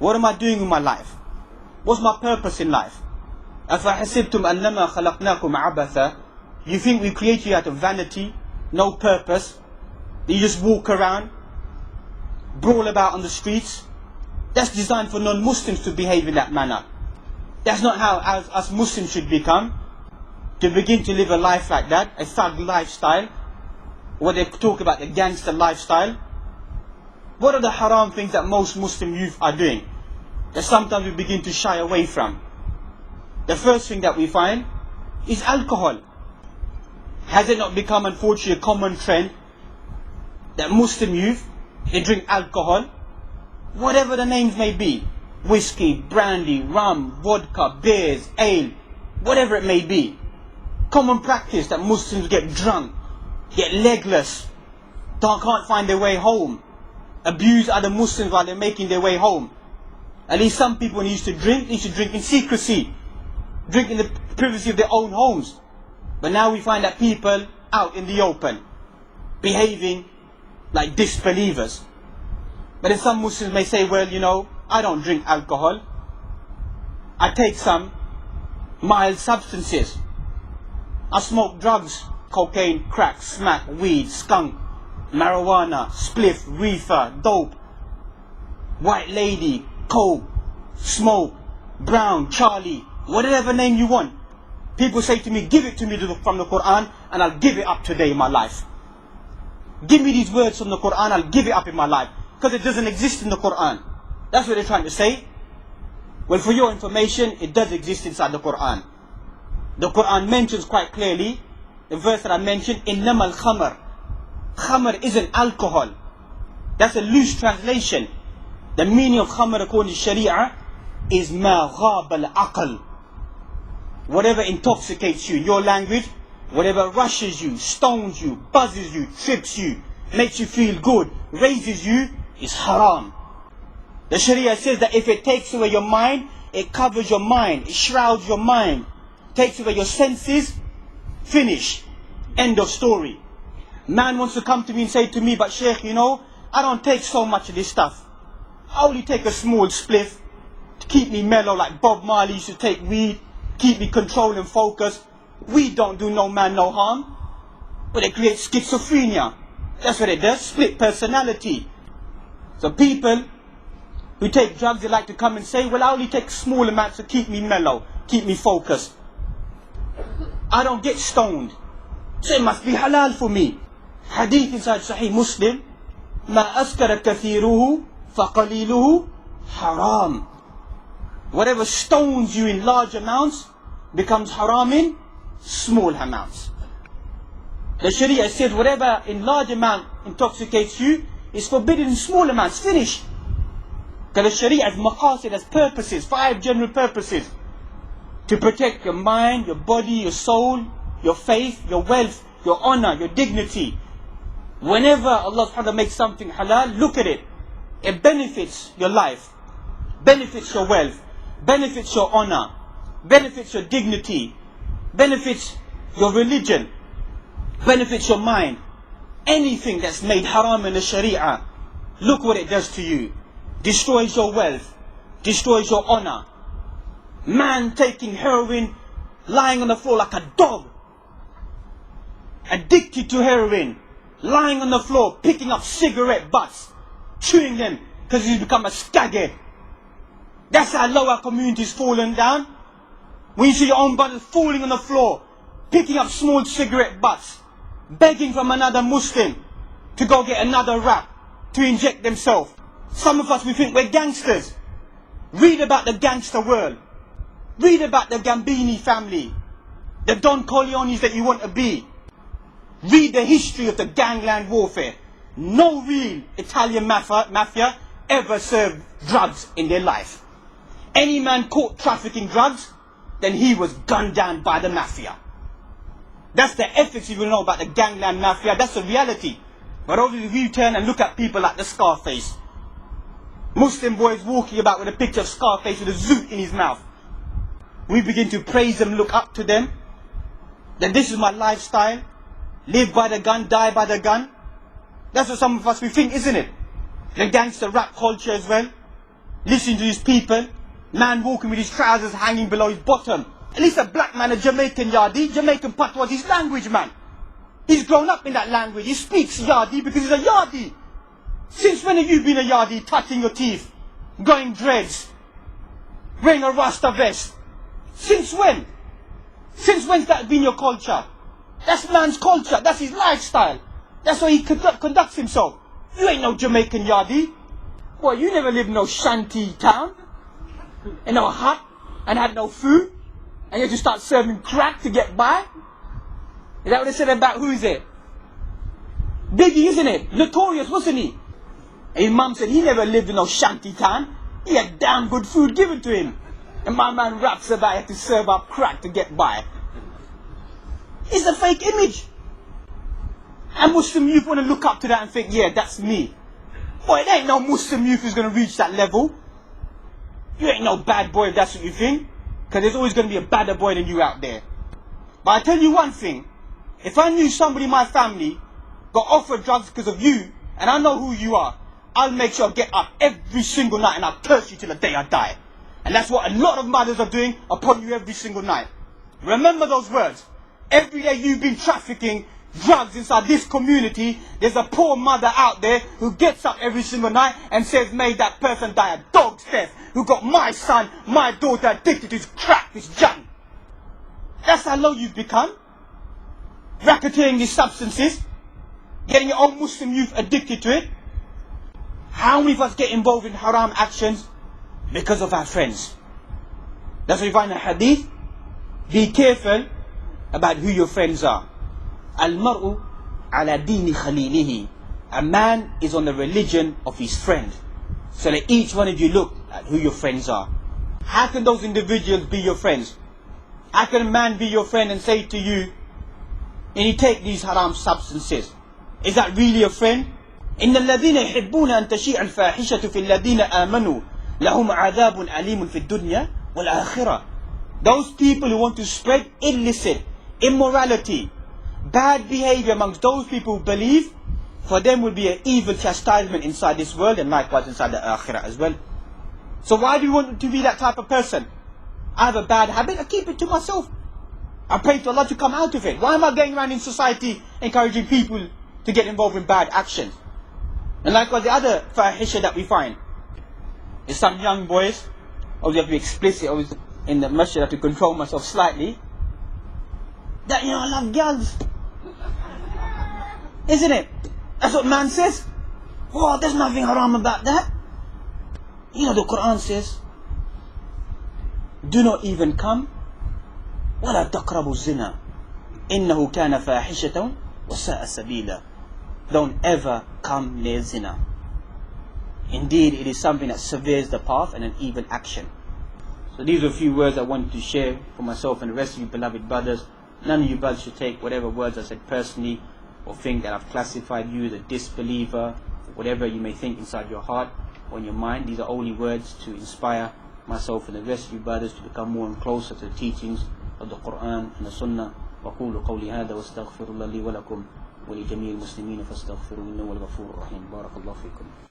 What am I doing with my life? What's my purpose in life? أَفَحَسِبْتُمْ أَنَّمَا خَلَقْنَاكُمْ عَبَثًا. You think we create you out of vanity, no purpose? You just walk around, brawl about on the streets? That's designed for non-Muslims to behave in that manner. That's not how us Muslims should become. To begin to live a life like that, a thug lifestyle, what they talk about, the gangster lifestyle. What are the haram things that most Muslim youth are doing, that sometimes we begin to shy away from? The first thing that we find is alcohol. Has it not become, unfortunately, a common trend that Muslim youth, they drink alcohol, whatever the names may be, whiskey, brandy, rum, vodka, beers, ale, whatever it may be. Common practice that Muslims get drunk, get legless, can't find their way home, abuse other Muslims while they're making their way home. At least some people, when they used to drink in secrecy, drink in the privacy of their own homes. But now we find that people out in the open, behaving like disbelievers. But then some Muslims may say, well, you know, I don't drink alcohol. I take some mild substances. I smoke drugs, cocaine, crack, smack, weed, skunk, marijuana, spliff, reefer, dope, white lady, coke, smoke, brown, Charlie, whatever name you want. People say to me, give it to me from the Quran and I'll give it up today in my life. Give me these words from the Quran, I'll give it up in my life. Because it doesn't exist in the Quran. That's what they're trying to say. Well, for your information, it does exist inside the Quran. The Quran mentions quite clearly, the verse that I mentioned, إِنَّمَا الْخَمَرِ. Khamar isn't alcohol. That's a loose translation. The meaning of khamar according to Sharia is مَا غَابَ الْعَقْلِ. Whatever intoxicates you, in your language, whatever rushes you, stones you, buzzes you, trips you, makes you feel good, raises you, is haram. The Sharia says that if it takes away your mind, it covers your mind, it shrouds your mind, takes away your senses, finish. End of story. Man wants to come to me and say to me, but Sheikh, you know, I don't take so much of this stuff. I only take a small spliff to keep me mellow, like Bob Marley used to take weed, keep me controlled and focused. Weed don't do no man no harm. But it creates schizophrenia. That's what it does, split personality. So people who take drugs, they like to come and say, well, I only take small amounts to keep me mellow, keep me focused. I don't get stoned, so it must be halal for me. Hadith inside Sahih Muslim, ما أسكر كثيره فقليله حرام. Whatever stones you in large amounts becomes haram in small amounts. The Sharia says whatever in large amount intoxicates you is forbidden in small amounts. Finish. Because the Sharia has maqasid, has purposes, 5 general purposes. To protect your mind, your body, your soul, your faith, your wealth, your honor, your dignity. Whenever Allah subhanahu wa ta'ala makes something halal, look at it. It benefits your life, benefits your wealth, benefits your honor, benefits your dignity, benefits your religion, benefits your mind. Anything that's made haram in the Sharia, look what it does to you. Destroys your wealth, destroys your honor. Man taking heroin, lying on the floor like a dog, addicted to heroin, lying on the floor, picking up cigarette butts, chewing them because he's become a skaghead. That's how low our community's fallen down. When you see your own brothers falling on the floor, picking up small cigarette butts, begging from another Muslim to go get another wrap to inject themselves. Some of us, we think we're gangsters. Read about the gangster world. Read about the Gambini family, the Don Corleones that you want to be. Read the history of the gangland warfare. No real Italian mafia ever served drugs in their life. Any man caught trafficking drugs, then he was gunned down by the mafia. That's the ethics you will know about the gangland mafia. That's the reality. But obviously we turn and look at people like the Scarface. Muslim boys walking about with a picture of Scarface with a zoot in his mouth. We begin to praise them, look up to them. That this is my lifestyle. Live by the gun, die by the gun. That's what some of us we think, isn't it? The gangster rap culture as well. Listening to these people, man walking with his trousers hanging below his bottom. At least a black man, a Jamaican Yardie, Jamaican patois, his language, man. He's grown up in that language. He speaks Yardie because he's a Yardie. Since when have you been a Yardie, touching your teeth, going dreads, wearing a Rasta vest? Since when? Since when's that been your culture? That's man's culture. That's his lifestyle. That's how he conducts himself. You ain't no Jamaican Yardie. Boy, you never lived in no shanty town, in no hut, and had no food, and you had to start serving crack to get by. Is that what they said about, who is it? Biggie, isn't it? Notorious, wasn't he? And his mum said he never lived in no shanty town. He had damn good food given to him. And my man raps about he had to serve up crack to get by. It's a fake image. And Muslim youth want to look up to that and think, yeah, that's me. Boy, it ain't no Muslim youth who's going to reach that level. You ain't no bad boy if that's what you think. Because there's always going to be a badder boy than you out there. But I tell you one thing. If I knew somebody in my family got offered drugs because of you, and I know who you are, I'll make sure I get up every single night and I'll curse you till the day I die. And that's what a lot of mothers are doing upon you every single night. Remember those words. Every day you've been trafficking drugs inside this community, there's a poor mother out there who gets up every single night and says, may that person die a dog's death, who got my son, my daughter addicted to his crack, this junk. That's how low you've become. Racketeering these substances, getting your own Muslim youth addicted to it. How many of us get involved in haram actions because of our friends? That's what you find in the hadith. Be careful about who your friends are. Al-mar'u ala dini khalilihi. A man is on the religion of his friend. So let each one of you look at who your friends are. How can those individuals be your friends? How can a man be your friend and say to you, and you take these haram substances? Is that really a friend? إن الذين يحبون أن تشيع الفاحشة في الذين آمنوا لهم عذاب أليم في الدنيا والآخرة. Those people who want to spread illicit, immorality, bad behavior amongst those people who believe, for them will be an evil chastisement inside this world and likewise inside the Akhirah as well. So why do you want to be that type of person? I have a bad habit, I keep it to myself. I pray to Allah to come out of it. Why am I going around in society encouraging people to get involved in bad actions? And likewise the other fahisha that we find is some young boys, obviously have to be explicit, always in the masjid I have to control myself slightly, that, I love girls. Isn't it? That's what man says. Oh, there's nothing haram about that. The Quran says, do not even come ولا تقربوا الزنا إنه كان فاحشة وساء سبيلا. Don't ever come near zina. Indeed, it is something that severes the path and an evil action. So these are a few words I wanted to share for myself and the rest of you beloved brothers. None of you brothers should take whatever words I said personally or think that I've classified you as a disbeliever, whatever you may think inside your heart or in your mind. These are only words to inspire myself and the rest of you brothers to become more and closer to the teachings of the Quran and the Sunnah. وَقُولُوا قَوْلِي هَذَا وَاسْتَغْفِرُ اللَّهِ لِي وَلَكُمْ وَلِجَمِيعِ الْمُسْلِمِينَ فَاسْتَغْفِرُوا إِنَّهُ هُوَ الْغَفُورُ الرَّحِيمُ. بارك الله فيكم.